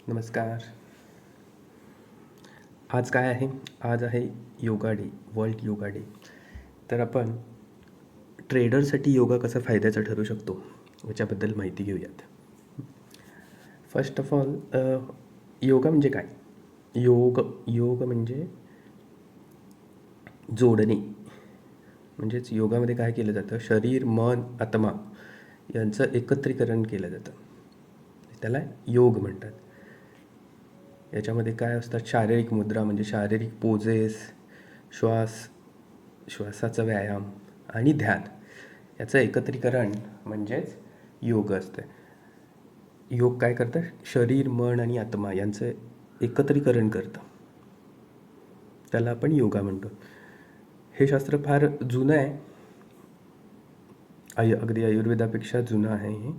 नमस्कार. आज काय आहे? आज आहे yoga day, world yoga day. तर आपण ट्रेडरसाठी योगा कसा फायद्याचा ठरू शकतो याच्याबद्दल माहिती घेऊयात. फर्स्ट ऑफ ऑल, योगा म्हणजे काय? योग योग म्हणजे जोडणे. म्हणजेच योगामध्ये काय केलं जातं? शरीर, मन, आत्मा यांचं एकत्रीकरण केलं जातं. त्याला योग म्हणतात. याच्यामध्ये काय असतात? शारीरिक मुद्रा म्हणजे शारीरिक पोजेस, श्वासाचा व्यायाम आणि ध्यान याचं एकत्रीकरण म्हणजेच योग असतं. योग काय करतं? शरीर, मन आणि आत्मा यांचं एकत्रीकरण करतं. त्याला आपण योगा म्हणतो. हे शास्त्र फार जुनं आहे. अगदी आयुर्वेदापेक्षा जुनं आहे हे.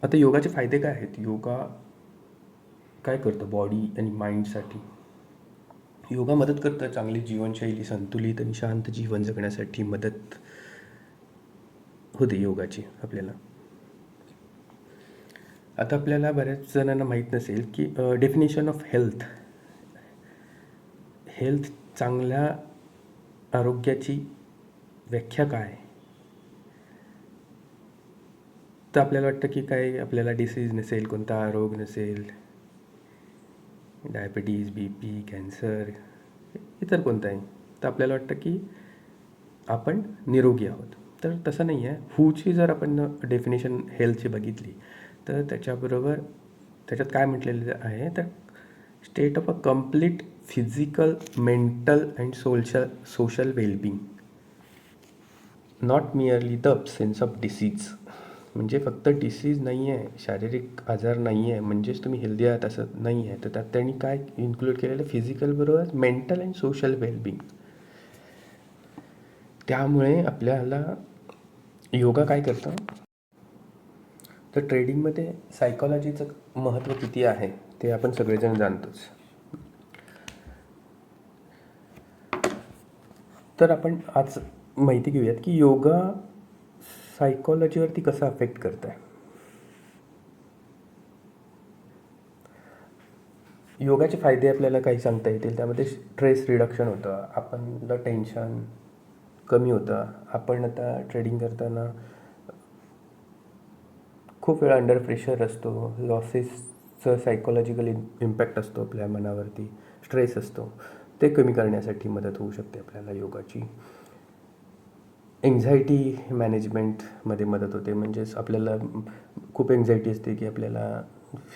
आता योगाचे फायदे काय आहेत? योगा काय करतं बॉडी आणि माइंडसाठी? योगा मदत करतं चांगली जीवनशैली, संतुलित आणि शांत जीवन जगण्यासाठी मदत होते योगाची आपल्याला. आता आपल्याला बऱ्याच जणांना माहीत नसेल की डेफिनेशन ऑफ हेल्थ चांगल्या आरोग्याची व्याख्या काय? तर आपल्याला वाटतं की काय आपल्याला डिसीज नसेल, कोणता रोग नसेल, डायबिटीज, BP, कॅन्सर, इतर कोणताही. तर आपल्याला वाटतं की आपण निरोगी आहोत. तर तसं नाही आहे. हूची जर आपण डेफिनेशन हेल्थची बघितली तर त्याच्यात काय म्हटलेलं आहे? तर state of a complete physical, mental and social wellbeing, not merely the absence of disease. म्हणजे फक्त डिसीज नाही आहे, शारीरिक आजार नाही आहे म्हणजेच तुम्ही हेल्दी आहात असं नाही आहे. तर त्यात त्यांनी काय इन्क्लूड केलेलं? फिजिकल बरोबर मेंटल अँड सोशल वेलबिंग. त्यामुळे आपल्याला योगा काय करतं? तर ट्रेडिंगमध्ये सायकॉलॉजीचं महत्त्व किती आहे ते आपण सगळेजण जाणतोच. तर आपण आज माहिती घेऊयात की योगा सायकॉलॉजीवरती कसं अफेक्ट करत आहे. योगाचे फायदे आपल्याला काही सांगता येतील. त्यामध्ये स्ट्रेस रिडक्शन होतं, आपलं टेन्शन कमी होतं. आपण आता ट्रेडिंग करताना खूप वेळा अंडर प्रेशर असतो, लॉसेसचं सायकोलॉजिकल इम्पॅक्ट असतो आपल्या मनावरती, स्ट्रेस असतो, ते कमी करण्यासाठी मदत होऊ शकते आपल्याला योगाची. एन्झायटी मॅनेजमेंटमध्ये मदत होते. म्हणजेच आपल्याला खूप एन्झायटी असते की आपल्याला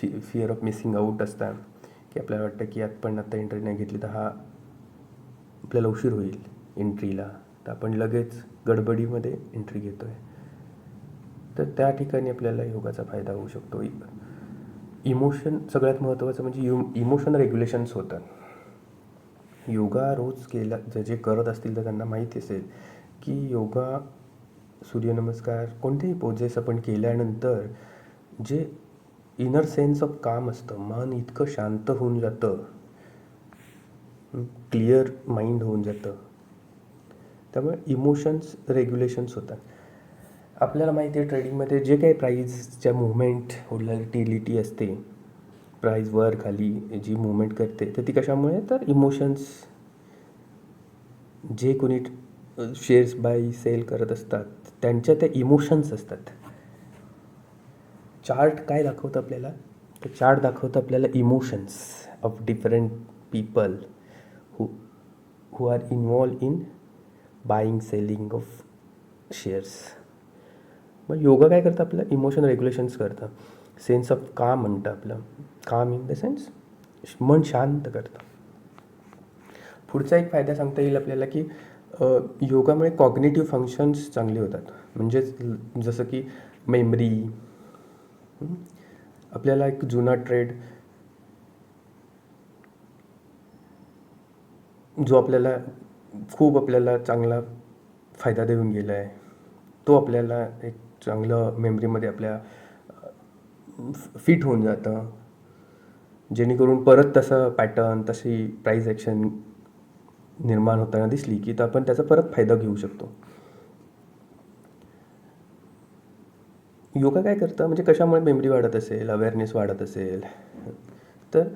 फिअर ऑफ मिसिंग आऊट असतात, की आपल्याला वाटतं की आपण आता एंट्री नाही घेतली तर आपल्याला उशीर होईल एंट्रीला, तर आपण लगेच गडबडीमध्ये एंट्री घेतो आहे. तर त्या ठिकाणी आपल्याला योगाचा फायदा होऊ शकतो. सगळ्यात महत्त्वाचं म्हणजे इमोशन रेग्युलेशन्स होतात. योगा रोज जे करत असतील तर त्यांना माहिती असेल की योगा, सूर्यनमस्कार, कोणतेही पोजेस आपण केल्यानंतर जे इनर सेन्स ऑफ काम असतं, मन इतकं शांत होऊन जातं, क्लिअर माइंड होऊन जातं. त्यामुळे इमोशन्स रेग्युलेशन्स होतात. आपल्याला माहिती आहे ट्रेडिंगमध्ये जे काही प्राईजच्या मुवमेंट, व्होलॅटिलिटी असते, प्राईज वर खाली जी मुवमेंट करते, तर ती कशामुळे? तर इमोशन्स, जे कोणी शेअर्स बाय सेल करत असतात त्यांच्या त्या इमोशन्स असतात. चार्ट काय दाखवतं आपल्याला? तर चार्ट दाखवतं आपल्याला emotions of different people who are involve in buying, selling of shares. मग योगा काय करतं? आपलं इमोशन रेग्युलेशन्स करतं. सेन्स ऑफ काम म्हणतं आपलं. काम इन द सेन्स मन शांत करतं. पुढचा एक फायदा सांगता येईल आपल्याला की योगामुळे कॉग्निटिव्ह फंक्शन्स चांगले होतात. म्हणजेच जसं की मेमरी, आपल्याला एक जुना ट्रेड जो आपल्याला चांगला फायदा देऊन गेला आहे, तो आपल्याला एक चांगलं मेमरीमध्ये आपल्या फिट होऊन जातं, जेणेकरून परत तसं पॅटर्न, तशी प्राईज ॲक्शन निर्माण होताना दिसली की तर आपण त्याचा परत फायदा घेऊ शकतो. योगा काय करतं म्हणजे कशामुळे मेमरी वाढत असेल, अवेअरनेस वाढत असेल, तर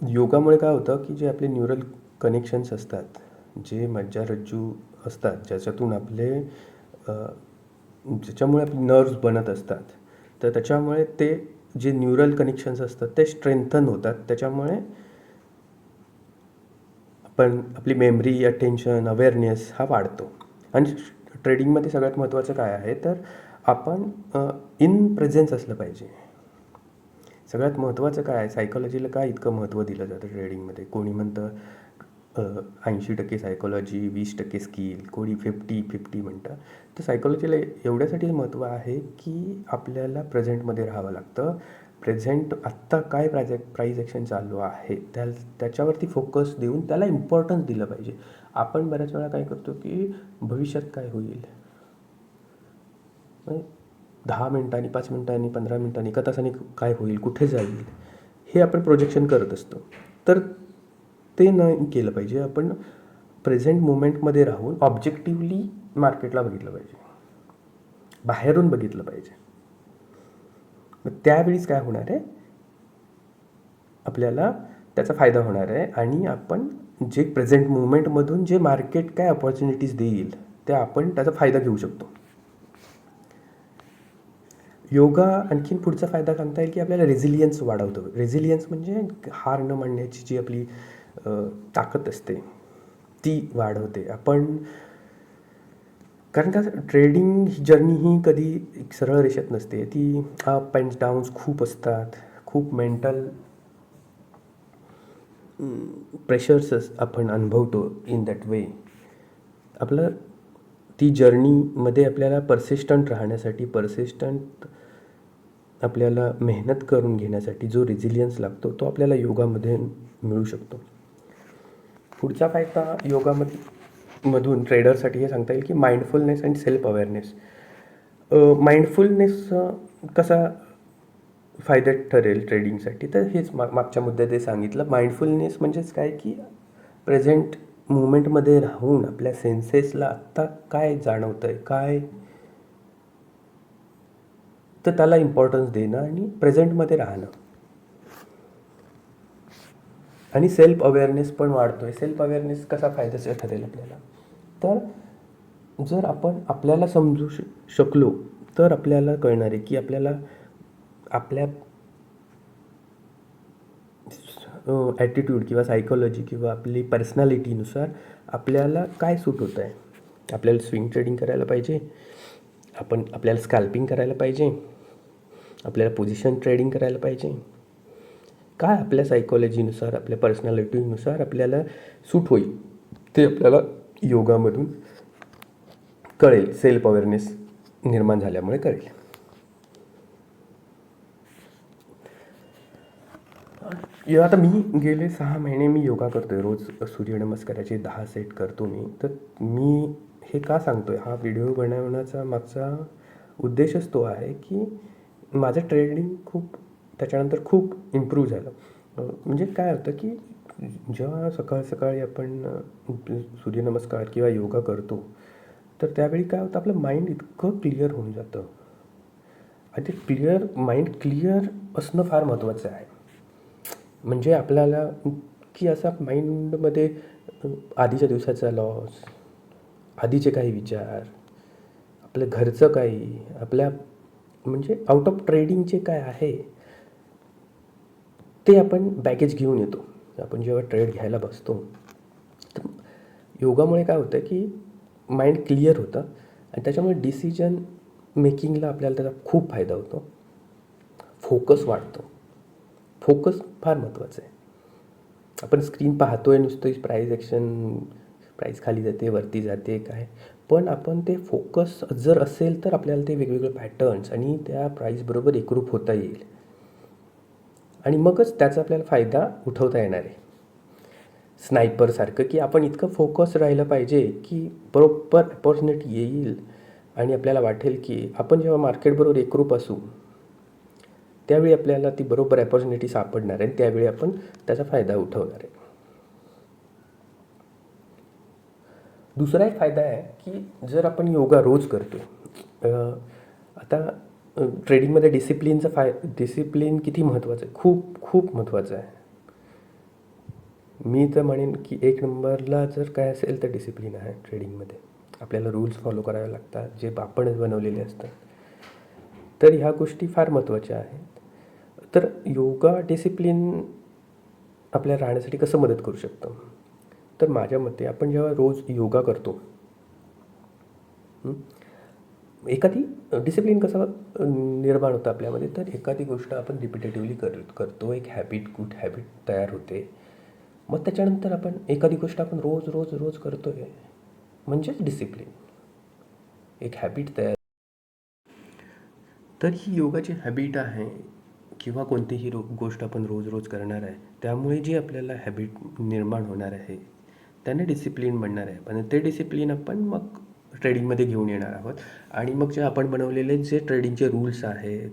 योगामुळे काय होतं की जे आपले न्यूरल कनेक्शन्स असतात, जे मज्जारज्जू असतात, ज्याच्यातून आपले ज्याच्यामुळे आपले नर्व्स बनत असतात, तर त्याच्यामुळे ते जे न्यूरल कनेक्शन्स असतात ते स्ट्रेंथन होतात. त्याच्यामुळे पण आपली मेमरी, अटेन्शन, अवेअरनेस हा वाढतो. आणि ट्रेडिंगमध्ये सगळ्यात महत्त्वाचं काय आहे, तर आपण इन प्रेझेन्स असलं पाहिजे. सगळ्यात महत्त्वाचं काय आहे, सायकॉलॉजीला काय इतकं महत्त्व दिलं जातं ट्रेडिंगमध्ये. कोणी म्हणतं 80% सायकॉलॉजी, 20% स्किल, कोणी 50-50 म्हणतं. तर सायकॉलॉजीला एवढ्यासाठी महत्त्व आहे की आपल्याला प्रेझेंटमध्ये राहावं लागतं. प्रेझेंट आत्ता काय प्राईज ॲक्शन चालू आहे त्याच्यावरती फोकस देऊन त्याला इम्पॉर्टन्स दिलं पाहिजे. आपण बऱ्याच वेळा काय करतो की भविष्यात काय होईल, 10 मिनिटांनी, 5 मिनिटांनी, 15 मिनिटांनी, एका तासाने काय होईल, कुठे जाईल, हे आपण प्रोजेक्शन करत असतो. तर ते न केलं पाहिजे. आपण प्रेझेंट मोमेंटमध्ये राहून ऑब्जेक्टिव्हली मार्केटला बघितलं पाहिजे, बाहेरून बघितलं पाहिजे. मग त्यावेळीच काय होणार आहे, आपल्याला त्याचा फायदा होणार आहे. आणि आपण जे प्रेझेंट मुवमेंटमधून जे मार्केट काय अपॉर्च्युनिटीज देईल त्या आपण त्याचा फायदा घेऊ शकतो. योगा आणखीन पुढचा फायदा सांगता येईल की आपल्याला रेझिलियन्स वाढवतं. रेझिलियन्स म्हणजे हार न मानण्याची जी आपली ताकद असते ती वाढवते. आपण कारण का ट्रेडिंग जर्नी ही कधी एक सरळ रेषेत नसते, ती अप अँड डाऊन्स खूप असतात, खूप मेंटल प्रेशर्स आपण अनुभवतो. इन दॅट वे आपलं ती जर्नीमध्ये आपल्याला परसिस्टंट राहण्यासाठी, आपल्याला मेहनत करून घेण्यासाठी जो रेझिलियन्स लागतो तो आपल्याला योगामध्ये मिळू शकतो. पुढचा फायदा योगामधून ट्रेडरसाठी हे सांगता येईल की mindfulness and self awareness. Mindfulness कसा फायद्यात ठरेल ट्रेडिंगसाठी, तर हेच मागच्या मुद्द्यात ते सांगितलं. माइंडफुलनेस म्हणजेच काय की प्रेझेंट मुवमेंटमध्ये राहून आपल्या सेन्सेसला आत्ता काय जाणवतं आहे, काय, तर त्याला इम्पॉर्टन्स देणं आणि प्रेझेंटमध्ये राहणं. आणि सेल्फ अवेअरनेस पण वाढतो आहे. सेल्फ अवेअरनेस कसा फायद्याचा ठरेल आपल्याला, तर जर आपण आपल्याला समजू शकलो तर आपल्याला कळणार आहे की आपल्याला आपल्या ॲटिट्यूड किंवा सायकॉलॉजी किंवा आपली पर्सनॅलिटीनुसार आपल्याला काय सूट होतं आहे. आपल्याला स्विंग ट्रेडिंग करायला पाहिजे, आपल्याला स्कॅल्पिंग करायला पाहिजे, आपल्याला पोझिशन ट्रेडिंग करायला पाहिजे, काय आपल्या सायकॉलॉजीनुसार, आपल्या पर्सनॅलिटीनुसार आपल्याला सूट होईल ते आपल्याला योगामधून कळेल. सेल्फ अवेअरनेस निर्माण झाल्यामुळे कळेल. आता मी गेले 6 महिने मी योगा करतो आहे. रोज सूर्यनमस्काराचे 10 सेट करतो मी. तर मी हे का सांगतो आहे, हा व्हिडिओ बनवण्याचा मागचा उद्देशच तो आहे की माझं ट्रेडिंग त्याच्यानंतर खूप इम्प्रूव्ह झालं. म्हणजे काय होतं की जेव्हा सकाळी आपण सूर्यनमस्कार किंवा योगा करतो तर त्यावेळी काय होतं, आपलं माइंड इतकं क्लिअर होऊन जातं. आणि ते माइंड क्लिअर असणं फार महत्त्वाचं आहे. म्हणजे आपल्याला की असा माइंडमध्ये आधीच्या दिवसाचा लॉस, आधीचे काही विचार, आपल्या घरचं काही, आपल्या म्हणजे आउट ऑफ ट्रेडिंगचे काय आहे ते आपण बॅगेज घेऊन येतो. आपण जेव्हा ट्रेड घ्यायला बसतो तर योगामुळे काय होतं की माइंड क्लिअर होतं आणि त्याच्यामुळे डिसिजन मेकिंगला आपल्याला त्याचा खूप फायदा होतो. फोकस वाढतो. फोकस फार महत्त्वाचं आहे. आपण स्क्रीन पाहतो आहे नुसतं, प्राईस खाली जाते, वरती जाते, काय, पण आपण ते फोकस जर असेल तर आपल्याला ते वेगवेगळे पॅटर्न्स आणि त्या प्राईसबरोबर एकरूप होता येईल आणि मगच त्याचा आपल्याला फायदा उठवता येणार आहे. स्नायपरसारखं की आपण इतकं फोकस राहिलं पाहिजे की बरोबर अपॉर्च्युनिटी येईल आणि आपल्याला वाटेल की आपण जेव्हा मार्केटबरोबर एकरूप असू त्यावेळी आपल्याला ती बरोबर अपॉर्च्युनिटी सापडणार आहे, त्यावेळी आपण त्याचा फायदा उठवणार आहे. दुसरा एक फायदा आहे की जर आपण योगा रोज करतो, आता ट्रेडिंगमध्ये डिसिप्लिन किती महत्त्वाचं आहे, खूप खूप महत्त्वाचं आहे. मी तर म्हणेन की एक नंबरला जर काय असेल तर डिसिप्लिन आहे ट्रेडिंगमध्ये. आपल्याला रूल्स फॉलो करावे लागतात जे आपणच बनवलेले असतात. तर ह्या गोष्टी फार महत्त्वाच्या आहेत. तर योगा डिसिप्लिन आपल्या राहण्यासाठी कसं मदत करू शकतं? तर माझ्या मते आपण जेव्हा रोज योगा करतो, एखादी डिसिप्लिन कसं निर्माण होतं आपल्यामध्ये, तर एखादी गोष्ट आपण रिपिटेटिव्हली करतो, एक गुड हॅबिट तयार होते. मग त्याच्यानंतर आपण एखादी गोष्ट आपण रोज रोज रोज करतो आहे म्हणजेच डिसिप्लिन, एक हॅबिट तयार. तर ही योगाची हॅबिट आहे किंवा कोणतीही गोष्ट आपण रोज रोज करणार आहे, त्यामुळे जी आपल्याला हॅबिट निर्माण होणार आहे त्याने डिसिप्लिन बनणार आहे. पण ते डिसिप्लिन आपण मग ट्रेडिंगमध्ये घेऊन येणार आहोत आणि मग जे आपण बनवलेले जे ट्रेडिंगचे रूल्स आहेत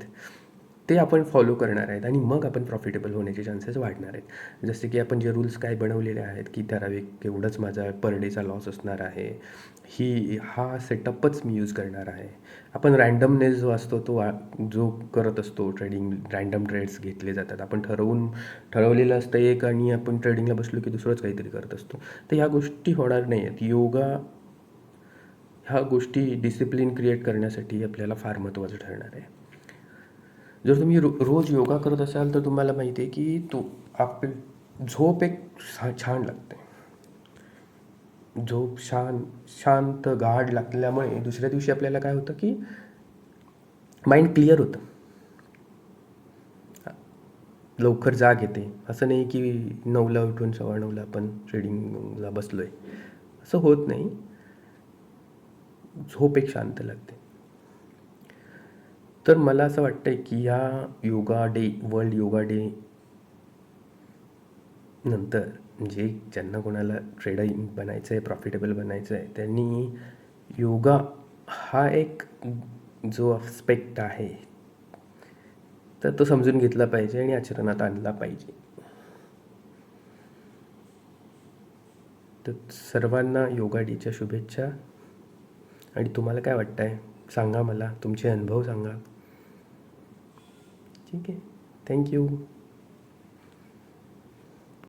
ते आपण फॉलो करणार आहेत आणि मग आपण प्रॉफिटेबल होण्याचे चान्सेस वाढणार आहेत. जसे की आपण जे रूल्स काय बनवलेले आहेत की ठराविक एवढंच माझा पर डेचा लॉस असणार आहे, हा सेटअपच मी यूज करणार आहे. आपण रँडमनेस जो असतो तो जो करत असतो, ट्रेडिंग रँडम ट्रेड्स घेतले जातात. आपण ठरवलेलं असतं एक आणि आपण ट्रेडिंगला बसलो की दुसरंच काहीतरी करत असतो. तर ह्या गोष्टी होणार नाही आहेत. ह्या गोष्टी डिसिप्लिन क्रिएट करण्यासाठी आपल्याला फार महत्त्वाचं ठरणार आहे. जर तुम्ही रोज योगा करत असाल तर तुम्हाला माहिती आहे की आपली झोप एक छान लागते. झोप शांत गाढ लागल्यामुळे दुसऱ्या दिवशी आपल्याला काय होतं की माइंड क्लिअर होतं, लवकर जाग येते. असं नाही की 9ला उठून 9:15 आपण ट्रेडिंगला बसलो आहे, असं होत नाही. झोप एक शांत लागते. तर मला असं वाटतं आहे की ह्या वर्ल्ड योगा डे नंतर ज्यांना कोणाला ट्रेडिंग बनायचं आहे, प्रॉफिटेबल बनायचं आहे, त्यांनी योगा हा एक जो अस्पेक्ट आहे तर तो समजून घेतला पाहिजे आणि आचरणात आणला पाहिजे. तर सर्वांना योगा डेच्या शुभेच्छा. आणि तुम्हाला काय वाटतं आहे सांगा, मला तुमचे अनुभव सांगा. ठीक आहे, थँक्यू.